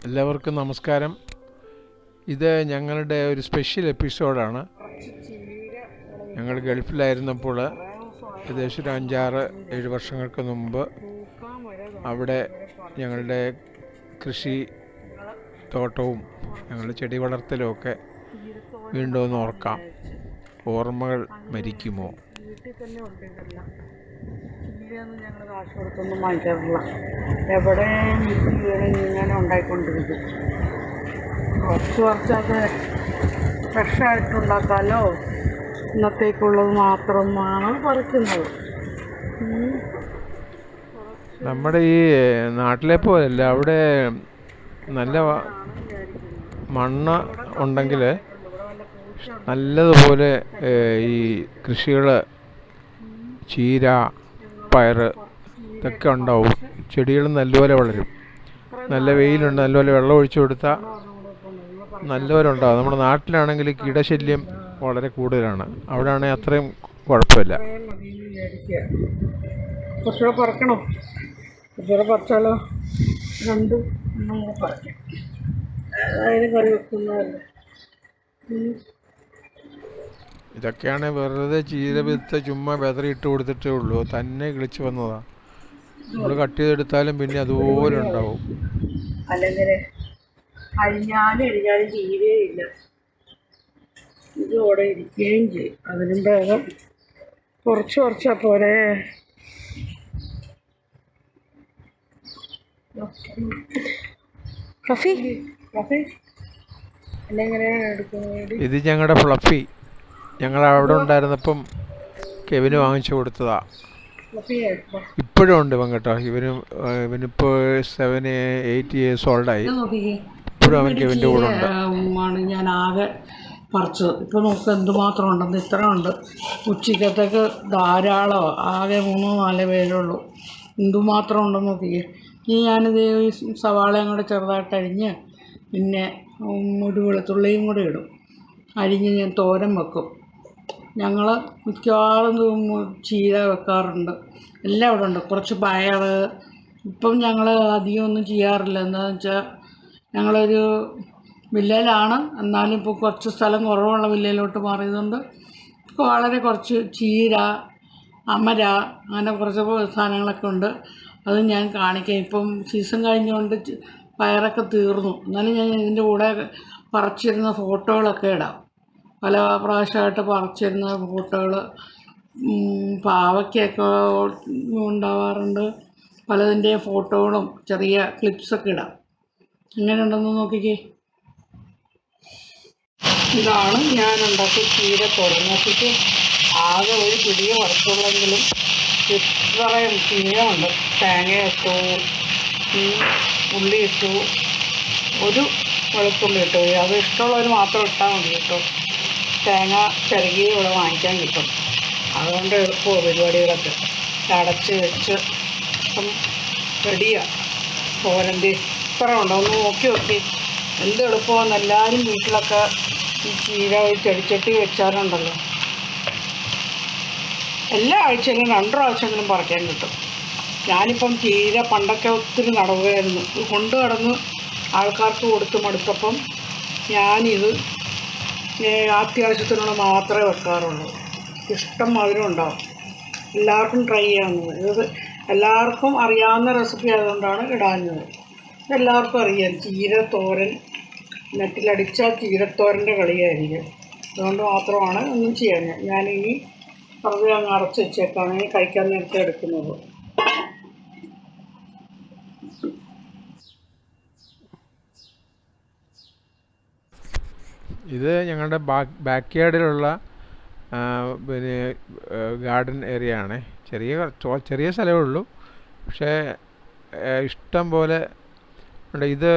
എല്ലാവർക്കും നമസ്കാരം. ഇത് ഞങ്ങളുടെ ഒരു സ്പെഷ്യൽ എപ്പിസോഡാണ്. ഞങ്ങൾ ഗൾഫിലായിരുന്നപ്പോൾ ഏകദേശം ഒരു 5-6-7 വർഷങ്ങൾക്ക് മുമ്പ് അവിടെ ഞങ്ങളുടെ കൃഷി തോട്ടവും ഞങ്ങളുടെ ചെടി വളർത്തലും ഒക്കെ വീണ്ടും ഒന്ന് ഓർക്കാം. ഓർമ്മകൾ മരിക്കുമോ? വീട്ടിൽ തന്നെ ഉണ്ട് ഇതെല്ലാം. ചില്ലിയൊന്നും ഞങ്ങൾ കാശ് കൊടുത്തൊന്നും വാങ്ങിക്കാറില്ല. എവിടെ വീട്ടിൽ വീണ് ഇങ്ങനെ ഉണ്ടായിക്കൊണ്ടിരിക്കും. കുറച്ചൊക്കെ ഫ്രഷായിട്ടുണ്ടാക്കാമല്ലോ. ഇന്നത്തേക്കുള്ളത് മാത്രമാണ് പറിക്കുന്നത്. നമ്മുടെ ഈ നാട്ടിലെ പോലെയല്ല, അവിടെ നല്ല മണ്ണ് ഉണ്ടെങ്കിൽ നല്ലതുപോലെ ഈ കൃഷികൾ, ചീര, പയർ ഇതൊക്കെ ഉണ്ടാവും. ചെടികൾ നല്ലപോലെ വളരും. നല്ല വെയിലുണ്ട്, നല്ലപോലെ വെള്ളം ഒഴിച്ചു കൊടുത്താൽ നല്ലപോലെ ഉണ്ടാകും. നമ്മുടെ നാട്ടിലാണെങ്കിൽ കീടശല്യം വളരെ കൂടുതലാണ്. അവിടെ ആണെങ്കിൽ അത്രയും കുഴപ്പമില്ല. കുറച്ചുകൂടെ പറിക്കണോ? കുറച്ചുകൂടെ പറിച്ചാലോ? രണ്ടും നമ്മൾ പറിക്കാം. അതായത് കറി വെക്കുന്നതല്ലേ. ഇതൊക്കെയാണ് വെറുതെ ചീര വിത്ത് ചുമ്മാ വെതറിയിട്ട് കൊടുത്തിട്ടേ ഉള്ളൂ. തന്നെ കിളിച്ച് വന്നതാണ്. നമ്മൾ കട്ട് ചെയ്തെടുത്താലും പിന്നെ അതുപോലെ ഉണ്ടാവും. അല്ലെങ്കിൽ അരിഞ്ഞാലും ചീരയില്ല. ഇതോടെ ഇരിക്കുകയും ചെയ്യും. അതിനും ഭേദം കുറച്ചാൽ പോരെ. ഫ്ലഫി എന്നെങ്ങനെ എടുക്കുന്നത്? ഇത് ഞങ്ങളുടെ ഫ്ലഫി. ഞങ്ങൾ അവിടെ ഉണ്ടായിരുന്നപ്പം കെവിന് വാങ്ങിച്ചു കൊടുത്തതാ. ഇപ്പോഴും ഉണ്ട് ഇവൻ കേട്ടോ. ഇവനിപ്പോൾ 7-8 years ഓൾഡായി. ഇപ്പോഴും അവൻ കെവിൻ്റെ കൂടെ ഉണ്ട്. ഞാൻ ആകെ പറിച്ചത്. ഇപ്പോൾ നമുക്ക് എന്തുമാത്രം ഉണ്ടെന്ന്. ഇത്ര ഉണ്ട്. ഉച്ചക്കത്തേക്ക് ധാരാളം. ആകെ 3-4 പേരുള്ളൂ. എന്തുമാത്രം ഉണ്ടെന്ന് നോക്കിയേ. ഇനി ഞാനിത് സവാളയും കൂടെ ചെറുതായിട്ട് അരിഞ്ഞ് പിന്നെ ഒരു വെളുത്തുള്ളിയും കൂടെ ഇടും. അരിഞ്ഞ് ഞാൻ തോരൻ വെക്കും. ഞങ്ങൾ മിക്കവാറും ചീര വെക്കാറുണ്ട്. എല്ലാം ഇവിടെ ഉണ്ട്. കുറച്ച് പയർ. ഇപ്പം ഞങ്ങൾ അധികം ഒന്നും ചെയ്യാറില്ല. എന്താണെന്ന് വെച്ചാൽ ഞങ്ങളൊരു വില്ലയിലാണ്. എന്നാലും ഇപ്പോൾ കുറച്ച് സ്ഥലം കുറവുള്ള വില്ലയിലോട്ട് മാറിയതുകൊണ്ട് വളരെ കുറച്ച് ചീര, അമര, അങ്ങനെ കുറച്ച് സാധനങ്ങളൊക്കെ ഉണ്ട്. അത് ഞാൻ കാണിക്കാം. ഇപ്പം സീസൺ കഴിഞ്ഞുകൊണ്ട് പയറൊക്കെ തീർന്നു. എന്നാലും ഞാൻ ഇതിൻ്റെ കൂടെ പറിച്ചിരുന്ന ഫോട്ടോകളൊക്കെ ഇടാം. പല പ്രാവശ്യമായിട്ട് പറിച്ചിരുന്ന ഫോട്ടോകൾ. പാവയ്ക്കൊക്കെ ഉണ്ടാവാറുണ്ട്. പലതിൻ്റെ ഫോട്ടോകളും ചെറിയ ക്ലിപ്സൊക്കെ ഇടാം. എങ്ങനെയുണ്ടെന്ന് നോക്കിക്കേ. ഇതാണ് ഞാൻ ഉണ്ടാക്കിയ ചീര തോരൻ. നോക്കിയിട്ട് ആകെ ഒരു പിടിയെ വറുത്തുള്ളെങ്കിലും ഇത്രയും ചീരയുണ്ട്. തേങ്ങ ഇട്ടു, ഉള്ളി ഇട്ടു, ഒരു വെളുത്തുള്ളി ഇട്ടു. അത് ഇഷ്ടമുള്ളവർ മാത്രം ഇട്ടാൽ മതി കേട്ടോ. തേങ്ങ ചിരകി ഇവിടെ വാങ്ങിക്കാൻ കിട്ടും. അതുകൊണ്ട് എളുപ്പമാണ് പരിപാടികളൊക്കെ. അടച്ച് വെച്ച് ഇപ്പം റെഡിയാണ് തോരൻ്റെ. ഇത്ര ഉണ്ടോ ഒന്ന് നോക്കി. എന്ത് എളുപ്പമാണ്. എല്ലാവരും വീട്ടിലൊക്കെ ഈ ചീര ചെടിച്ചട്ടി വെച്ചാലുണ്ടല്ലോ എല്ലാ ആഴ്ചയിലും 2 പ്രാവശ്യമെങ്കിലും പറിക്കാൻ കിട്ടും. ഞാനിപ്പം ചീര പണ്ടൊക്കെ ഒത്തിരി നടവുകയായിരുന്നു. ഇത് കൊണ്ട് നടന്ന് ആൾക്കാർക്ക് കൊടുത്ത് മടുത്തപ്പം ഞാനിത് അത്യാവശ്യത്തിനുള്ള മാത്രമേ വെക്കാറുള്ളൂ. ഇഷ്ടം മാതിരി ഉണ്ടാവും. എല്ലാവർക്കും ട്രൈ ചെയ്യാവുന്നത്. ഇത് എല്ലാവർക്കും അറിയാവുന്ന റെസിപ്പി ആയതുകൊണ്ടാണ് ഇടാഞ്ഞത്. ഇതെല്ലാവർക്കും അറിയാം. ചീര തോരൻ നെറ്റിലടിച്ചാൽ ചീരത്തോരൻ്റെ കളിയായിരിക്കും. അതുകൊണ്ട് മാത്രമാണ് ഒന്നും ചെയ്യാൻ ഞാനിനി അത് അങ്ങ് അടച്ച് വെച്ചേക്കാണ് കഴിക്കാൻ നേരത്തെ എടുക്കുന്നത്. ഇത് ഞങ്ങളുടെ ബാക്ക് യാർഡിലുള്ള പിന്നെ ഗാർഡൻ ഏരിയ ആണ്. ചെറിയ സ്ഥലമേ ഉള്ളൂ, പക്ഷേ ഇഷ്ടം പോലെ ഉണ്ട്. ഇത്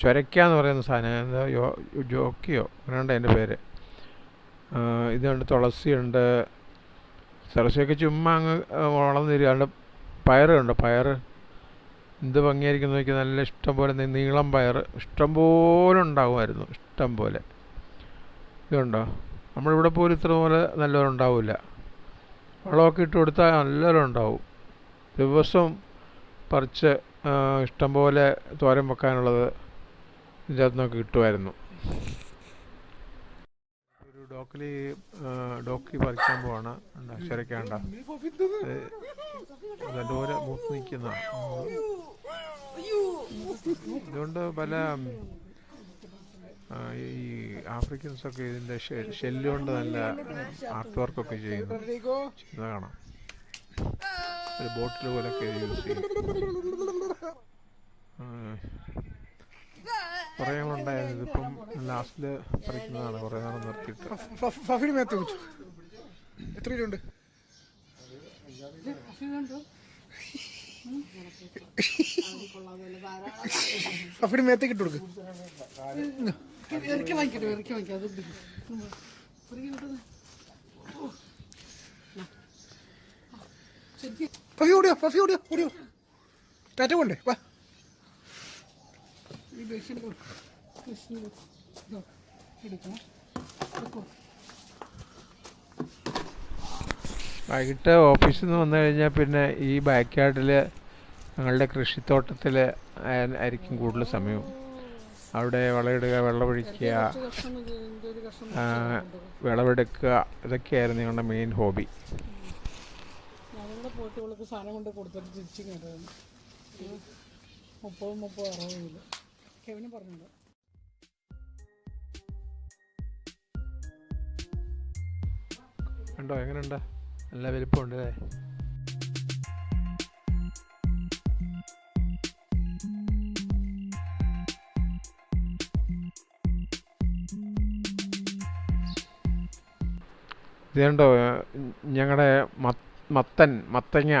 ചുരയ്ക്ക എന്ന് പറയുന്ന സാധനം. എന്താ ജോക്കിയോ അങ്ങനെയുണ്ട് അതിൻ്റെ പേര്. ഇതുണ്ട്, തുളസിയുണ്ട്. തുളസിയൊക്കെ ചുമ്മാ അങ്ങ് വളർന്നിരിക്കാണ്ട്. പയറുണ്ട്. പയർ എന്ത് ഭംഗിയായിരിക്കും നോക്കി. നല്ല ഇഷ്ടം പോലെ നീളം പയർ ഇഷ്ടം പോലെ ഉണ്ടാകുമായിരുന്നു. ഇഷ്ടം പോലെ. ഇതുണ്ടോ, നമ്മളിവിടെ പോലും ഇത്ര പോലെ നല്ലപോലെ ഉണ്ടാവില്ല. വളമൊക്കെ ഇട്ട് കൊടുത്താൽ നല്ലപോലെ ഉണ്ടാവും. ദിവസം പറിച്ച് ഇഷ്ടംപോലെ തോരൻ വെക്കാനുള്ളത് ഇതിൻ്റെ അകത്ത് നമുക്ക് കിട്ടുമായിരുന്നു. ഒരു ഡോക്കി പറിക്കാൻ പോവാണ്. ശരിക്കാണ്ട നല്ലപോലെ മൂത്ത് നിൽക്കുന്നതാണ്. ഇതുകൊണ്ട് പല ഈ ആഫ്രിക്കൻസൊക്കെ ഇതിൻ്റെ ഷെല്ല് കൊണ്ട് നല്ല ആർട്ട് വർക്കൊക്കെ ചെയ്യുന്നത് കാണാം. ഒരു ബോട്ടിൽ പോലൊക്കെ യൂസ് ചെയ്യും. കുറേ ഉണ്ടായിരുന്നു. ഇതിപ്പം ലാസ്റ്റിൽ പറിക്കുന്നതാണ്. കുറേ നേരം നിർത്തിയിട്ട്. എത്ര കിലോണ്ട്? ഫഫിയുടെ മേത്തേക്ക് ഇട്ട് കൊടുക്ക്. ഫഫി ഓടിയോ, ഫഫി ഓടിയോ, ഓടിയോ. ടാറ്റ കൊണ്ടേ വാ. വൈകിട്ട് ഓഫീസിൽ നിന്ന് വന്നു കഴിഞ്ഞാൽ പിന്നെ ഈ ബാക്ക് യാർഡിൽ ഞങ്ങളുടെ കൃഷിത്തോട്ടത്തിൽ ആയിരിക്കും കൂടുതൽ സമയവും. അവിടെ വളമിടുക, വെള്ളമൊഴിക്കുക, വിളവെടുക്കുക, ഇതൊക്കെയായിരുന്നു ഞങ്ങളുടെ മെയിൻ ഹോബി. സാധനം കൊണ്ട് കൊടുത്തിട്ട് തിരിച്ചു കേട്ടതാണ്. 30-60 കിലോ കെവിന് പറഞ്ഞിട്ടുണ്ട്. കണ്ടോ എങ്ങനെയുണ്ട്? നല്ല വലിപ്പമുണ്ട് അല്ലേ? ഇത് കണ്ടോ ഞങ്ങളുടെ മത്തങ്ങ.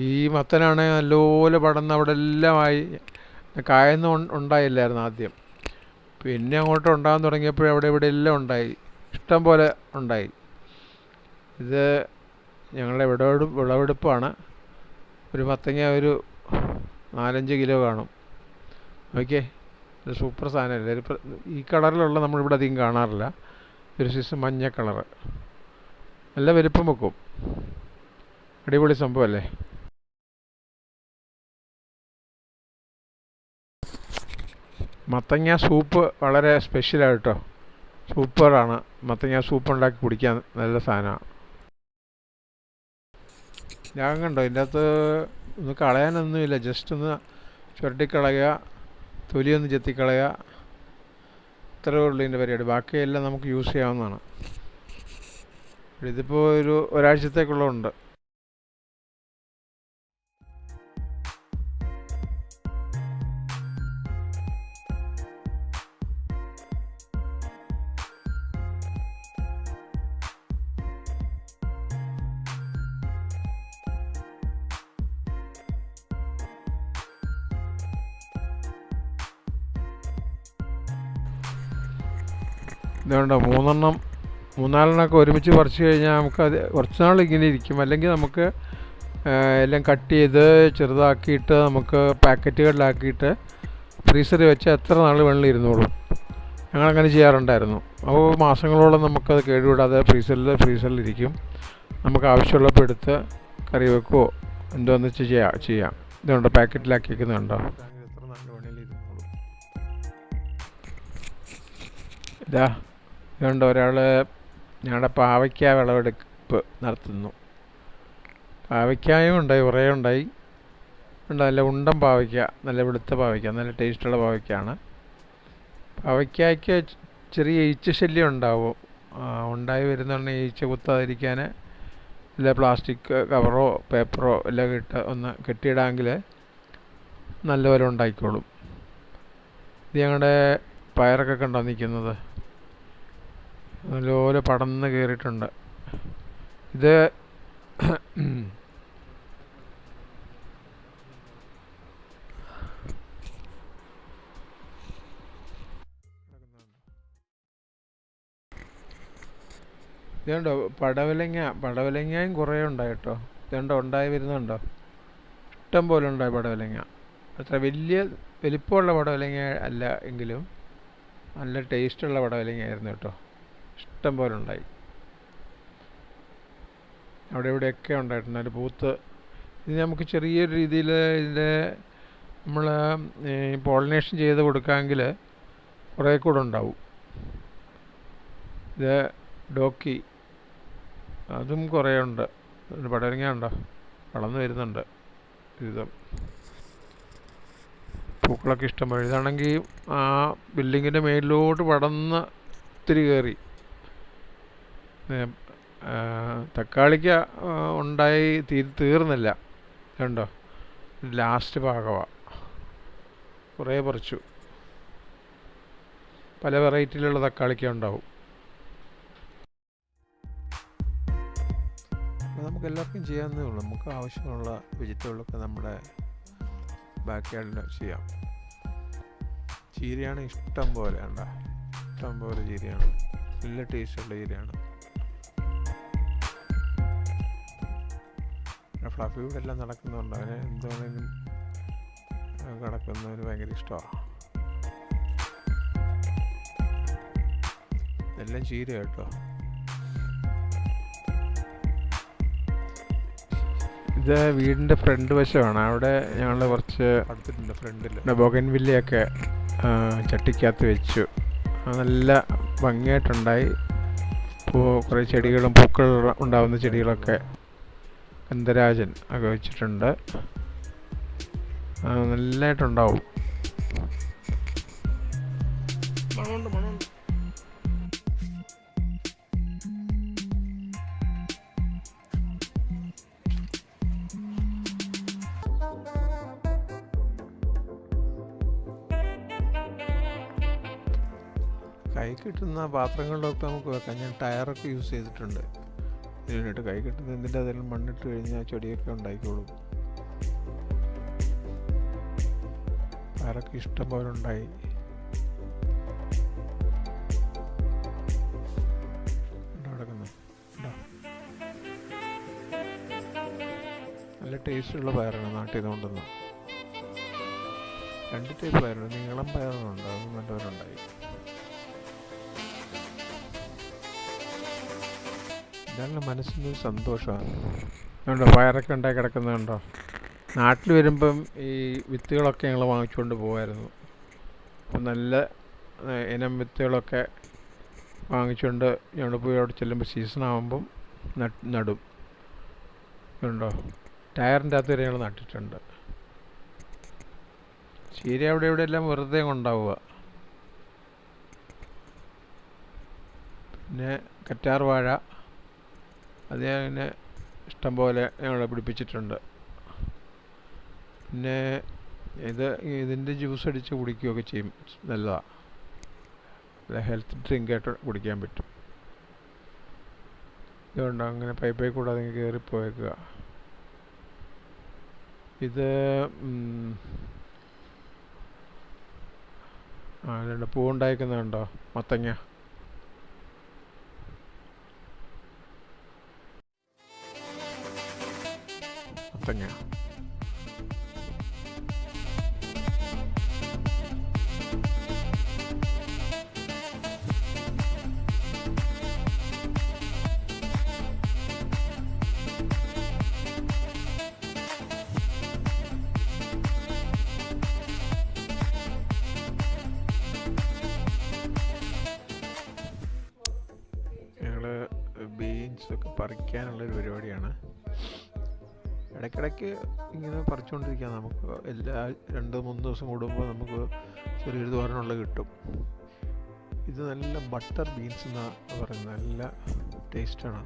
ഈ മത്തനാണ് നല്ലപോലെ പടന്ന് അവിടെ എല്ലാമായി. കായൊന്നും ഉണ്ടായില്ലായിരുന്നു ആദ്യം. പിന്നെ അങ്ങോട്ട് ഉണ്ടാകാൻ തുടങ്ങിയപ്പോഴേ അവിടെ ഇവിടെ എല്ലാം ഉണ്ടായി, ഇഷ്ടം പോലെ ഉണ്ടായി. ഇത് ഞങ്ങളുടെ വിളവെടുപ്പാണ്. ഒരു മത്തങ്ങ ഒരു 4-5 കിലോ കാണും. ഓക്കെ, ഇത് സൂപ്പർ സാധനമല്ലേ? ഈ കളറിലുള്ള നമ്മളിവിടെ അധികം കാണാറില്ല. ഒരു സൈസ് മഞ്ഞ കളറ്, നല്ല വലിപ്പം വെക്കും. അടിപൊളി സംഭവമല്ലേ? മത്തങ്ങ സൂപ്പ് വളരെ സ്പെഷ്യലാണ് കേട്ടോ. സൂപ്പറാണ്. മത്തങ്ങ സൂപ്പ് ഉണ്ടാക്കി കുടിക്കാൻ നല്ല സാധനമാണ്. ഞാൻ കണ്ടോ ഇതിൻ്റെ അകത്ത് ഒന്ന് കളയാനൊന്നുമില്ല. ജസ്റ്റ് ഒന്ന് ചുരട്ടിക്കളയുക, തൊലിയൊന്ന് ചെത്തിക്കളയുക, ഇത്രയേ ഉള്ളൂ ഇതിൻ്റെ പരിപാടി. ബാക്കിയെല്ലാം നമുക്ക് യൂസ് ചെയ്യാവുന്നതാണ്. ഇതിപ്പോൾ ഒരാഴ്ചത്തേക്കുള്ളതുണ്ട്. ഇതുകൊണ്ട് 3-4 ഒരുമിച്ച് പറിച്ച് കഴിഞ്ഞാൽ നമുക്കത് കുറച്ച് നാൾ ഇങ്ങനെ ഇരിക്കും. അല്ലെങ്കിൽ നമുക്ക് എല്ലാം കട്ട് ചെയ്ത് ചെറുതാക്കിയിട്ട് നമുക്ക് പാക്കറ്റുകളിലാക്കിയിട്ട് ഫ്രീസറിൽ വെച്ച് എത്ര നാൾ വേണമെങ്കിലും ഇരുന്നോളും. ഞങ്ങളങ്ങനെ ചെയ്യാറുണ്ടായിരുന്നു. അപ്പോൾ മാസങ്ങളോളം നമുക്കത് കേടുവിടാതെ ഫ്രീസറിലിരിക്കും. നമുക്ക് ആവശ്യമുള്ളപ്പോൾ എടുത്ത് കറി വെക്കുകയോ എന്തോന്ന് വെച്ച് ചെയ്യാം. ഇതുകൊണ്ട് പാക്കറ്റിലാക്കി വെക്കുന്നുണ്ടോ? എത്ര നാൾ വേണമെങ്കിലും ഇരുന്നോളും. ഇതുകൊണ്ട് ഒരാൾ ഞങ്ങളുടെ പാവയ്ക്ക വിളവെടുപ്പ് നടത്തുന്നു. പാവയ്ക്കായും ഉണ്ടായി, കുറേ ഉണ്ടായി. നല്ല ഉണ്ടൻ പാവയ്ക്ക, നല്ല വെളുത്ത പാവയ്ക്ക, നല്ല ടേസ്റ്റുള്ള പാവയ്ക്കാണ്. പാവയ്ക്കയ്ക്ക് ചെറിയ ഈച്ച ശല്യം ഉണ്ടാവും. ഉണ്ടായി വരുന്നുണ്ടെങ്കിൽ ഈച്ച കുത്താതിരിക്കാൻ ഇല്ല പ്ലാസ്റ്റിക് കവറോ പേപ്പറോ എല്ലാം ഒന്ന് കെട്ടിയിടാമെങ്കിൽ നല്ലപോലെ ഉണ്ടായിക്കോളും. ഇത് ഞങ്ങളുടെ പയറൊക്കെ കണ്ടോ നിൽക്കുന്നത്? നല്ലപോലെ പടന്ന് കയറിയിട്ടുണ്ട്. ഇത് ഇതുണ്ടോ പടവലങ്ങയും കുറേ ഉണ്ടായി കേട്ടോ. ഇതുണ്ടോ ഉണ്ടായി വരുന്നുണ്ടോ? ഇഷ്ടം പോലെ ഉണ്ടായി പടവലങ്ങ. അത്ര വലിപ്പമുള്ള പടവലങ്ങ അല്ല എങ്കിലും നല്ല ടേസ്റ്റുള്ള പടവലങ്ങയായിരുന്നു കേട്ടോ. ഇഷ്ടം പോലെ ഉണ്ടായി. അവിടെ ഇവിടെയൊക്കെ ഉണ്ടായിട്ടുണ്ട്. അതിൽ പൂത്ത് ഇത് നമുക്ക് ചെറിയൊരു രീതിയിൽ ഇതിൻ്റെ നമ്മൾ പോളിനേഷൻ ചെയ്ത് കൊടുക്കാമെങ്കിൽ കുറേ കൂടെ ഉണ്ടാവും. ഇത് ഡോക്കി, അതും കുറേ ഉണ്ട്. പടവലങ്ങ ഉണ്ടോ, വളർന്നു വരുന്നുണ്ട്. വിധം പൂക്കളൊക്കെ ഇഷ്ടം പോലെ. ഇതാണെങ്കിൽ ആ ബിൽഡിങ്ങിൻ്റെ മേലിലോട്ട് പടന്ന് ഒത്തിരി കയറി. തക്കാളിക്ക ഉണ്ടായി തീർന്നില്ല, കണ്ടോ, ലാസ്റ്റ് ഭാഗമാണ്. കുറേ പറിച്ചു. പല വെറൈറ്റിയിലുള്ള തക്കാളിക്ക ഉണ്ടാവും. നമുക്ക് എല്ലാവർക്കും ചെയ്യാവുന്നേ ഉള്ളൂ. നമുക്ക് ആവശ്യമുള്ള വെജിറ്റബിളൊക്കെ നമ്മുടെ ബാക്ക് യാർഡിൽ ചെയ്യാം. ചീരയാണ് ഇഷ്ടം പോലെ, ഉണ്ടോ, ഇഷ്ടം പോലെ ചീരയാണ്. നല്ല ടേസ്റ്റുള്ള ചീരയാണ്. ഫ്ലഫി ഇവിടെ എല്ലാം നടക്കുന്നുണ്ട്. അവന് എന്താണെങ്കിലും കിടക്കുന്നതിന് ഭയങ്കര ഇഷ്ടമാണ്. എല്ലാം ചീര കേട്ടോ. ഇത് വീടിൻ്റെ ഫ്രണ്ട് വശമാണ്. അവിടെ ഞങ്ങൾ കുറച്ച് അടുത്തിട്ടുണ്ട്. ഫ്രണ്ടിൽ ബൊഗൻവില്ലയൊക്കെ ചട്ടിക്കകത്ത് വെച്ചു. നല്ല ഭംഗിയായിട്ടുണ്ടായി. കുറേ ചെടികളും പൂക്കൾ ഉണ്ടാകുന്ന ചെടികളൊക്കെ ഗന്ധരാജൻ ഒക്കെ വെച്ചിട്ടുണ്ട്. നല്ലതായിട്ടുണ്ടാവും. കൈ കിട്ടുന്ന പാത്രങ്ങളിലൊക്കെ നമുക്ക് വെക്കാം. ഞാൻ ടയറൊക്കെ യൂസ് ചെയ്തിട്ടുണ്ട് ഇതിനായിട്ട്. കൈ കിട്ടുന്ന എന്തിൻ്റെ അതെല്ലാം മണ്ണിട്ട് കഴിഞ്ഞാൽ ചെടിയൊക്കെ ഉണ്ടായിക്കോളും. ടയറൊക്കെ ഇഷ്ടം പോലെ ഉണ്ടായി. നല്ല ടേസ്റ്റുള്ള പയറാണ് നാട്ടിൽ നിന്ന് കൊണ്ടുവന്നത്. 2 ടൈപ്പ് പയറുണ്ട്. നീളം പയറുണ്ട്, അത് നല്ലവരുണ്ടായി. ഇതാണ് മനസ്സിനൊരു സന്തോഷമാണ്. കണ്ടോ, പയറൊക്കെ ഉണ്ടായി കിടക്കുന്നുണ്ടോ. നാട്ടിൽ വരുമ്പം ഈ വിത്തുകളൊക്കെ ഞങ്ങൾ വാങ്ങിച്ചുകൊണ്ട് പോകുമായിരുന്നു. അപ്പം നല്ല ഇനം വിത്തുകളൊക്കെ വാങ്ങിച്ചുകൊണ്ട് ഞങ്ങൾ പോയി അവിടെ ചെല്ലുമ്പോൾ സീസണാകുമ്പം നടും. കണ്ടോ, ടയറിൻ്റെ അകത്ത് വരെ ഞങ്ങൾ നട്ടിട്ടുണ്ട്. ചീര അവിടെ ഇവിടെ എല്ലാം വെറുതെ ഉണ്ടാവുക. പിന്നെ കറ്റാർ വാഴ, അത് അങ്ങനെ ഇഷ്ടം പോലെ ഞങ്ങൾ പിടിപ്പിച്ചിട്ടുണ്ട്. പിന്നെ ഇതിൻ്റെ ജ്യൂസ് അടിച്ച് കുടിക്കുകയൊക്കെ ചെയ്യും. നല്ലതാണ്. നല്ല ഹെൽത്ത് ഡ്രിങ്കായിട്ട് കുടിക്കാൻ പറ്റും. ഇതുകൊണ്ട് അങ്ങനെ പൈപ്പിൽ കൂടെ അതിന് കയറിപ്പോയേക്കുക. ഇത് രണ്ട് പൂവുണ്ടായിരിക്കുന്നുണ്ടോ, മത്തങ്ങ. മത്തങ്ങ ബീൻസൊക്കെ പറിക്കാനുള്ളൊരു പരിപാടിയാണ്. ഇടയ്ക്കിടയ്ക്ക് ഇങ്ങനെ പറിച്ചുകൊണ്ടിരിക്കാം. നമുക്ക് എല്ലാ 2-3 ദിവസം കൂടുമ്പോൾ നമുക്ക് ചെറിയൊരു തോരനുള്ള കിട്ടും. ഇത് നല്ല ബട്ടർ ബീൻസ് എന്നാണ് പറയുന്നത്. നല്ല ടേസ്റ്റാണ്,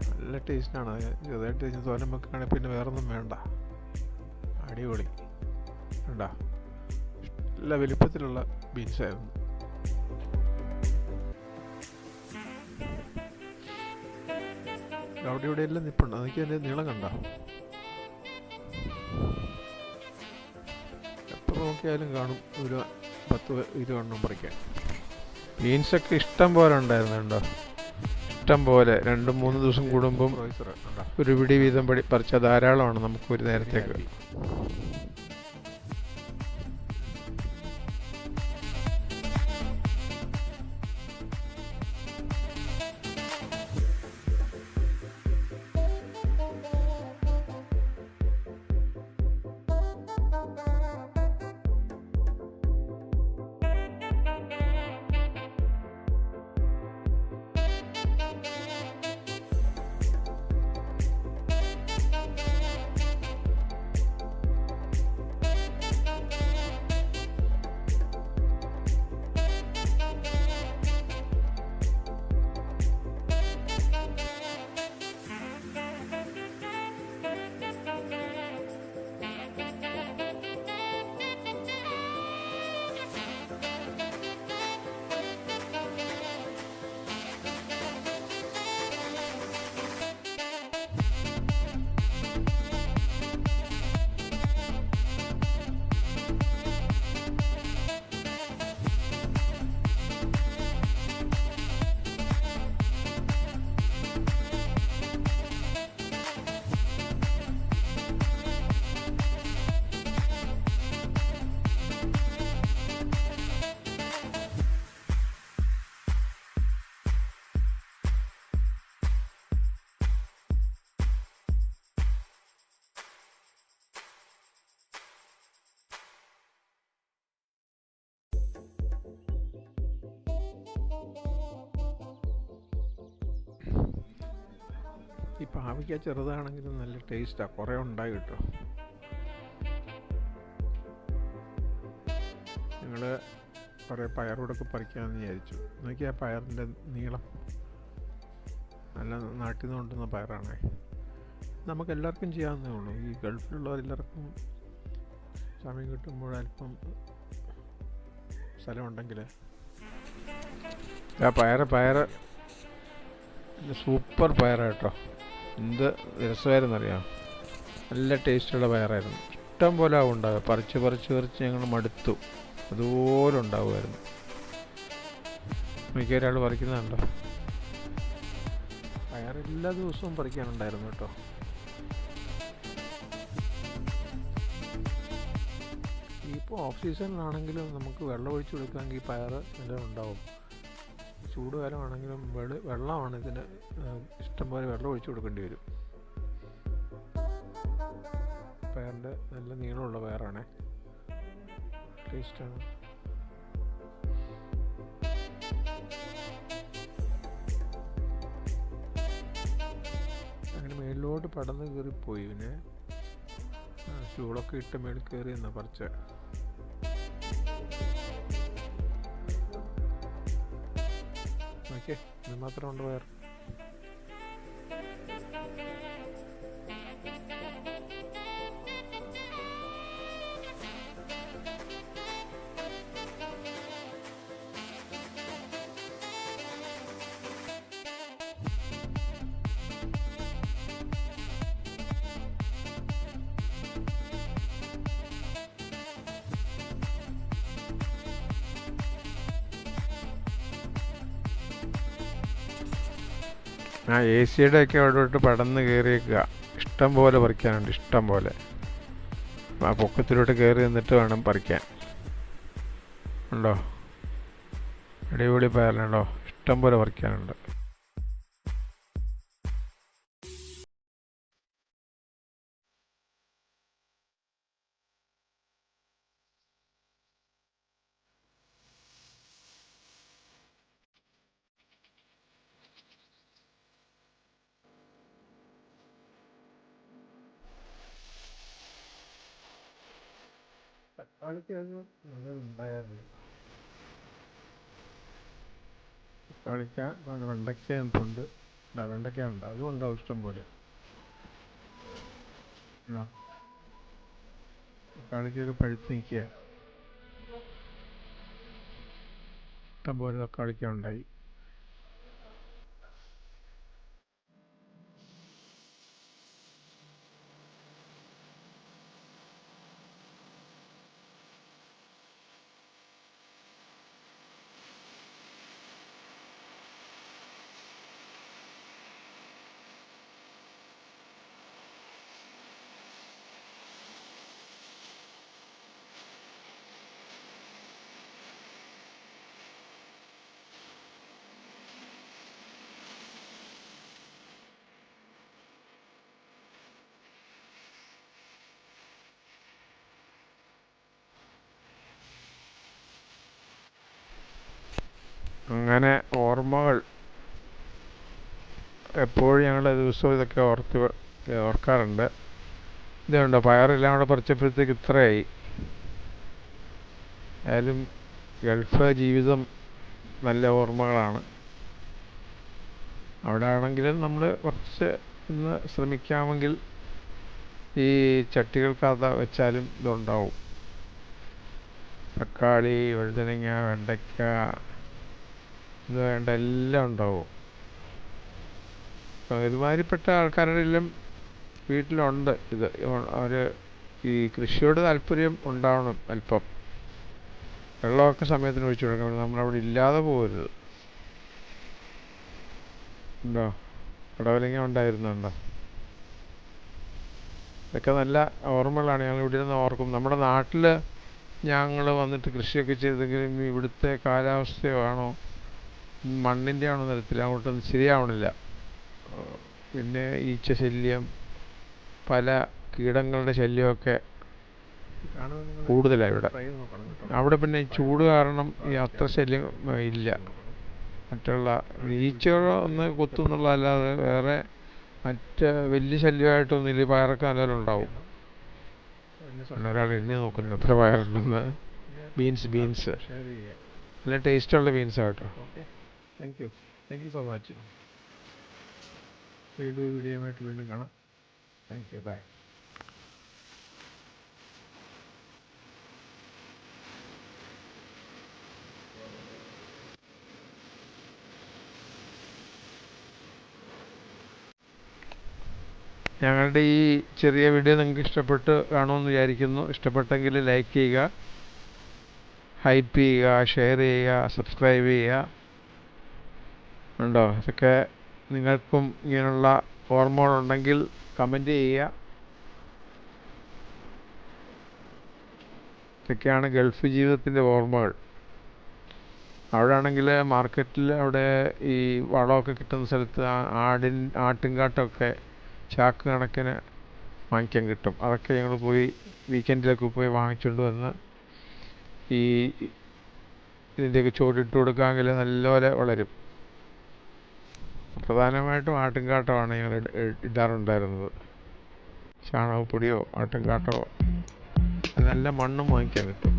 നല്ല ടേസ്റ്റാണ്. ചെറുതായിട്ട് തോരൻ വെക്കുകയാണെങ്കിൽ പിന്നെ വേറൊന്നും വേണ്ട. അടിപൊളി. വേണ്ട, നല്ല വലിപ്പത്തിലുള്ള ബീൻസായിരുന്നു. അവിടെ ഇവിടെ എല്ലാം നിൽപ്പുണ്ട്. അതൊക്കെ അതിൻ്റെ നീളം കണ്ട. എപ്പോൾ നോക്കിയാലും കാണും ഒരു 10-20 എണ്ണം പറിക്കാൻ. ബീൻസൊക്കെ ഇഷ്ടം പോലെ ഉണ്ടായിരുന്നു. കണ്ടോ, ഇഷ്ടം പോലെ. 2-3 ദിവസം കൂടുമ്പം ഒരു പിടി വീതം പറിച്ചാൽ ധാരാളമാണ് നമുക്ക് ഒരു നേരത്തേക്ക്. ഈ പാവയ്ക്ക ചെറുതാണെങ്കിലും നല്ല ടേസ്റ്റാണ്, കുറേ ഉണ്ടായി കിട്ടും. ഞങ്ങൾ കുറേ പയറൂടൊക്കെ പറിക്കാമെന്ന് വിചാരിച്ചു. നോക്കി ആ പയറിൻ്റെ നീളം നല്ല നാട്ടിൽ നിന്ന് കൊണ്ടുവന്ന പയറാണേ. നമുക്ക് എല്ലാവർക്കും ചെയ്യാവുന്നേ ഉള്ളൂ. ഈ ഗൾഫിലുള്ളവരെല്ലാവർക്കും സമയം കിട്ടുമ്പോൾ അല്പം സ്ഥലമുണ്ടെങ്കിൽ ആ പയറ് സൂപ്പർ പയറാണ് കേട്ടോ. എന്ത് രസമായിരുന്നറിയാം, നല്ല ടേസ്റ്റുള്ള പയറായിരുന്നു. ഇഷ്ടം പോലെ ഉണ്ടാവുക, പറിച്ച് ഞങ്ങൾ മടുത്തു. അതുപോലെ ഉണ്ടാവുമായിരുന്നു. മിക്ക ഒരാൾ പറിക്കുന്നുണ്ടോ? പയർ എല്ലാ ദിവസവും പറിക്കാനുണ്ടായിരുന്നു കേട്ടോ. ഇപ്പോൾ ഓഫ് സീസണിലാണെങ്കിലും നമുക്ക് വെള്ളം ഒഴിച്ച് കൊടുക്കാമെങ്കിൽ പയർ എല്ലാം ഉണ്ടാവും. ചൂട് കാലമാണെങ്കിലും വെള്ളമാണ് ഇതിന് ഇഷ്ടംപോലെ വെള്ളം ഒഴിച്ച് കൊടുക്കേണ്ടി വരും. പയറിൻ്റെ നല്ല നീളമുള്ള പയറാണേ, ടേസ്റ്റാണ്. അങ്ങനെ മേളിലോട്ട് പടന്ന് കയറിപ്പോയി. പിന്നെ സ്റ്റൂളൊക്കെ ഇട്ട് മേളിൽ കയറി എന്നാ പറിച്ച്. ഓക്കെ, ഇത് മാത്രം ഉണ്ട് പയർ. ആ AC ഒക്കെ അവിടോട്ട് പടന്ന് കയറിയേക്കുക. ഇഷ്ടം പോലെ പറിക്കാനുണ്ട്, ഇഷ്ടം പോലെ. ആ പൊക്കത്തിലോട്ട് കയറി നിന്നിട്ട് വേണം പറിക്കാൻ. ഉണ്ടോ, അടിപൊളി പയറുണ്ടോ, ഇഷ്ടം പോലെ പറിക്കാനുണ്ട്. തക്കാളിക്ക് ഉണ്ടായിരുന്നു. തക്കാളിക്ക വെണ്ടയ്ക്ക ഉണ്ട്, വെണ്ടയ്ക്ക ഉണ്ട്, അതും ഉണ്ടാവും ഇഷ്ടം പോലെ. തക്കാളിക്കൊക്കെ പഴുത്ത് നിൽക്കുക, ഇഷ്ടം പോലെ തക്കാളിക്ക ഉണ്ടായി. അങ്ങനെ ഓർമ്മകൾ എപ്പോഴും ഞങ്ങൾ ദിവസവും ഇതൊക്കെ ഓർക്കാറുണ്ട്. ഇതുണ്ടോ, പയറെല്ലാം കൂടെ പറിച്ചപ്പോഴത്തേക്ക് ഇത്രയായി. ആയാലും ഗൾഫ് ജീവിതം നല്ല ഓർമ്മകളാണ്. അവിടെ ആണെങ്കിലും നമ്മൾ കുറച്ച് ഇന്ന് ശ്രമിക്കാമെങ്കിൽ ഈ ചട്ടികൾക്കകത്ത് വെച്ചാലും ഇതുണ്ടാവും. തക്കാളി, വഴുതനങ്ങ, വെണ്ടയ്ക്ക, ഇത് വേണ്ട എല്ലാം ഉണ്ടാവും. ഒരുമാതിരിപ്പെട്ട ആൾക്കാരുടെ എല്ലാം വീട്ടിലുണ്ട് ഇത്. അവർ ഈ കൃഷിയോട് താല്പര്യം ഉണ്ടാവണം അല്പം. വെള്ളമൊക്കെ സമയത്തിന് ഒഴിച്ചു കൊടുക്കണം, നമ്മളവിടെ ഇല്ലാതെ പോകരുത്. ഉണ്ടോ, പടവലങ്ങ ഉണ്ടായിരുന്നുണ്ടോ? ഇതൊക്കെ നല്ല ഓർമ്മകളാണ്. ഞങ്ങൾ ഇവിടെ നിന്ന് ഓർക്കും. നമ്മുടെ നാട്ടിൽ ഞങ്ങൾ വന്നിട്ട് കൃഷിയൊക്കെ ചെയ്തെങ്കിലും ഇവിടുത്തെ കാലാവസ്ഥയാണോ മണ്ണിൻ്റെ ആണോ തരത്തില്ല, അങ്ങോട്ടൊന്നും ശരിയാവണില്ല. പിന്നെ ഈച്ച ശല്യം, പല കീടങ്ങളുടെ ശല്യമൊക്കെ കൂടുതലാണ് ഇവിടെ. അവിടെ പിന്നെ ചൂട് കാരണം ഈ അത്ര ശല്യം ഇല്ല. മറ്റുള്ള ഈച്ചകൾ ഒന്ന് കൊത്തുന്നുള്ളതല്ലാതെ വേറെ മറ്റ് വലിയ ശല്യമായിട്ടൊന്നുമില്ല. പയറൊക്കെ നല്ലപോലെ ഉണ്ടാവും. ഒരാൾ എണ്ണി നോക്കുന്നു എത്ര പയറുണ്ടെന്ന്. ബീൻസ് നല്ല ടേസ്റ്റുള്ള ബീൻസാണ് കേട്ടോ. Thank you so much. വീഡിയോയുമായിട്ട് വീണ്ടും കാണാം. Thank you, bye. ഞങ്ങളുടെ ഈ ചെറിയ വീഡിയോ നിങ്ങൾക്ക് ഇഷ്ടപ്പെട്ട് കാണുമെന്ന് വിചാരിക്കുന്നു. ഇഷ്ടപ്പെട്ടെങ്കിൽ ലൈക്ക് ചെയ്യുക, ഹൈപ്പ് ചെയ്യുക, ഷെയർ ചെയ്യുക, സബ്സ്ക്രൈബ് ചെയ്യുക. ഉണ്ടോ? ഇതൊക്കെ നിങ്ങൾക്കും ഇങ്ങനെയുള്ള ഓർമ്മകളുണ്ടെങ്കിൽ കമൻറ്റ് ചെയ്യുക. ഇതൊക്കെയാണ് ഗൾഫ് ജീവിതത്തിൻ്റെ ഓർമ്മകൾ. അവിടെ ആണെങ്കിൽ മാർക്കറ്റിൽ അവിടെ ഈ വളമൊക്കെ കിട്ടുന്ന സ്ഥലത്ത് ആട്ടിൻകാട്ടമൊക്കെ ചാക്ക് കണക്കിന് വാങ്ങിക്കാൻ കിട്ടും. അതൊക്കെ ഞങ്ങൾ പോയി വീക്കെൻഡിലൊക്കെ പോയി വാങ്ങിച്ചുകൊണ്ട് വന്ന് ഈ ഇതിൻ്റെയൊക്കെ ചുവട്ടിട്ട് കൊടുക്കാമെങ്കിൽ നല്ലപോലെ വളരും. പ്രധാനമായിട്ടും ആട്ടിൻകാട്ടമാണ് ഞങ്ങൾ ഇടാറുണ്ടായിരുന്നത്. ചാണകപ്പൊടിയോ ആട്ടിൻകാട്ടമോ. നല്ല മണ്ണും വാങ്ങിക്കാൻ കിട്ടും.